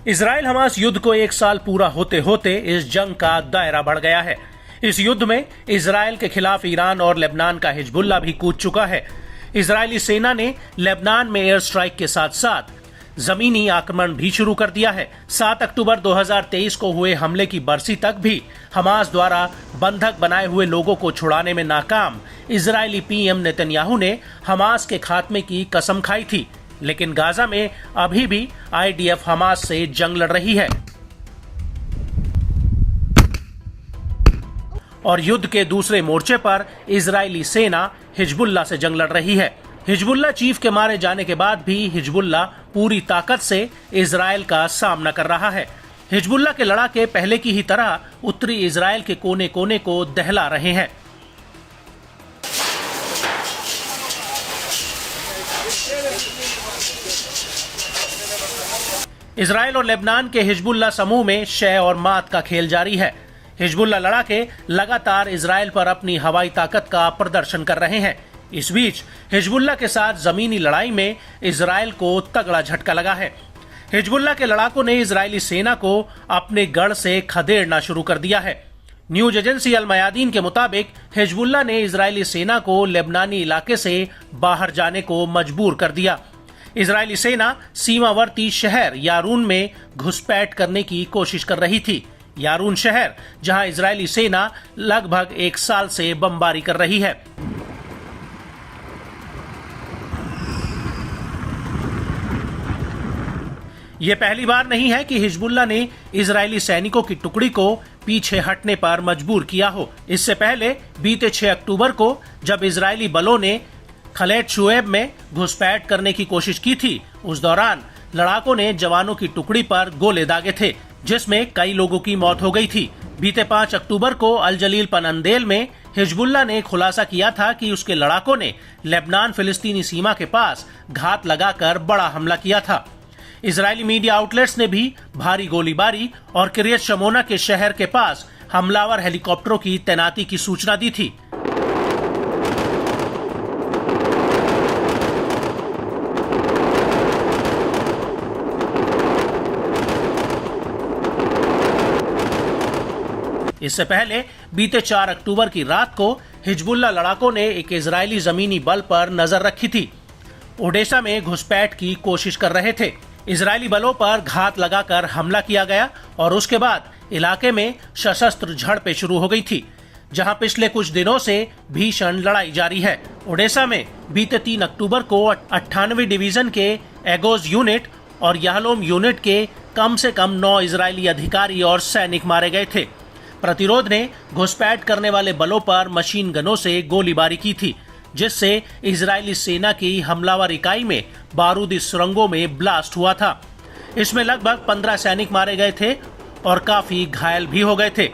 Israel Hamas युद्ध को 1 साल पूरा होते होते इस जंग का दायरा बढ़ गया है। इस युद्ध में इजराइल के खिलाफ ईरान और लेबनान का हिजबुल्ला भी कूद चुका है। इजरायली सेना ने लेबनान में एयर स्ट्राइक के साथ साथ जमीनी आक्रमण भी शुरू कर दिया है। 7 अक्टूबर 2023 को हुए हमले की बरसी तक भी हमास द्वारा बंधक बनाए हुए लोगों को छुड़ाने में नाकाम इजरायली पीएम नेतन्याहू ने हमास के खात्मे की कसम खाई थी, लेकिन गाजा में अभी भी आईडीएफ हमास से जंग लड़ रही है और युद्ध के दूसरे मोर्चे पर इजरायली सेना हिजबुल्ला से जंग लड़ रही है। हिजबुल्ला चीफ के मारे जाने के बाद भी हिजबुल्ला पूरी ताकत से इजराइल का सामना कर रहा है। हिजबुल्ला के लड़ाके पहले की ही तरह उत्तरी इजराइल के कोने कोने को दहला रहे हैं। इजराइल और लेबनान के हिजबुल्ला समूह में शय और मात का खेल जारी है। हिजबुल्ला लड़ाके लगातार इजराइल पर अपनी हवाई ताकत का प्रदर्शन कर रहे हैं। इस बीच हिजबुल्ला के साथ जमीनी लड़ाई में इजराइल को तगड़ा झटका लगा है। हिजबुल्ला के लड़ाकों ने इजरायली सेना को अपने गढ़ से खदेड़ना शुरू कर दिया है। न्यूज एजेंसी अल मयादीन के मुताबिक हिजबुल्ला ने इजरायली सेना को लेबनानी इलाके से बाहर जाने को मजबूर कर दिया। इजरायली सेना सीमावर्ती शहर यारून में घुसपैठ करने की कोशिश कर रही थी। यारून शहर जहां इजरायली सेना लगभग 1 साल से बमबारी कर रही है। यह पहली बार नहीं है कि हिजबुल्ला ने इजरायली सैनिकों की टुकड़ी को पीछे हटने पर मजबूर किया हो। इससे पहले बीते 6 अक्टूबर को जब इजरायली बलों ने खलेट शुएब में घुसपैठ करने की कोशिश की थी, उस दौरान लड़ाकों ने जवानों की टुकड़ी पर गोले दागे थे, जिसमें कई लोगों की मौत हो गई थी। बीते 5 अक्टूबर को अल जलील पनंदेल में हिजबुल्ला ने खुलासा किया था कि उसके लड़ाकों ने लेबनान फिलिस्तीनी सीमा के पास घात लगाकर बड़ा हमला किया था। इजरायली मीडिया आउटलेट्स ने भी भारी गोलीबारी और किरियत शमोना के शहर के पास हमलावर हेलीकॉप्टरों की तैनाती की सूचना दी थी। इससे पहले बीते 4 अक्टूबर की रात को हिजबुल्ला लड़ाकों ने एक इजरायली जमीनी बल पर नजर रखी थी। ओडेसा में घुसपैठ की कोशिश कर रहे थे। इजरायली बलों पर घात लगाकर हमला किया गया और उसके बाद इलाके में सशस्त्र झड़पें शुरू हो गई थी, जहां पिछले कुछ दिनों से भीषण लड़ाई जारी है। ओडेसा में बीते 3 अक्टूबर को 98वीं डिवीजन के एगोज यूनिट और याहलोम यूनिट के कम से कम 9 इजरायली अधिकारी और सैनिक मारे गए थे। प्रतिरोध ने घुसपैठ करने वाले बलों पर मशीन गनों से गोलीबारी की थी, जिससे इजरायली सेना की हमलावर इकाई में बारूदी सुरंगों में ब्लास्ट हुआ था। इसमें लगभग 15 सैनिक मारे गए थे और काफी घायल भी हो गए थे।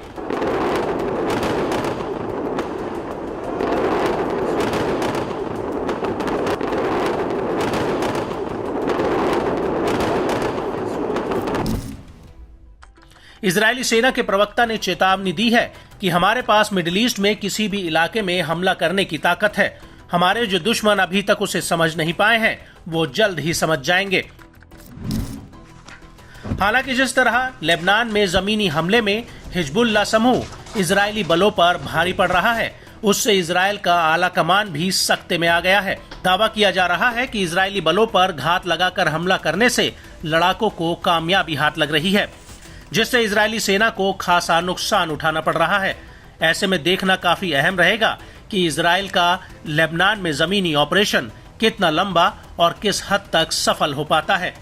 इजरायली सेना के प्रवक्ता ने चेतावनी दी है कि हमारे पास मिडिल ईस्ट में किसी भी इलाके में हमला करने की ताकत है। हमारे जो दुश्मन अभी तक उसे समझ नहीं पाए हैं, वो जल्द ही समझ जाएंगे। हालांकि जिस तरह लेबनान में जमीनी हमले में हिजबुल्ला समूह इजरायली बलों पर भारी पड़ रहा है, उससे इजराइल का आला कमान भी सख्ते में आ गया है। दावा किया जा रहा है कि इजरायली बलों पर घात लगाकर हमला करने से लड़ाकों को कामयाबी हाथ लग रही है, जिससे इजरायली सेना को खासा नुकसान उठाना पड़ रहा है। ऐसे में देखना काफी अहम रहेगा कि इजराइल का लेबनान में जमीनी ऑपरेशन कितना लंबा और किस हद तक सफल हो पाता है।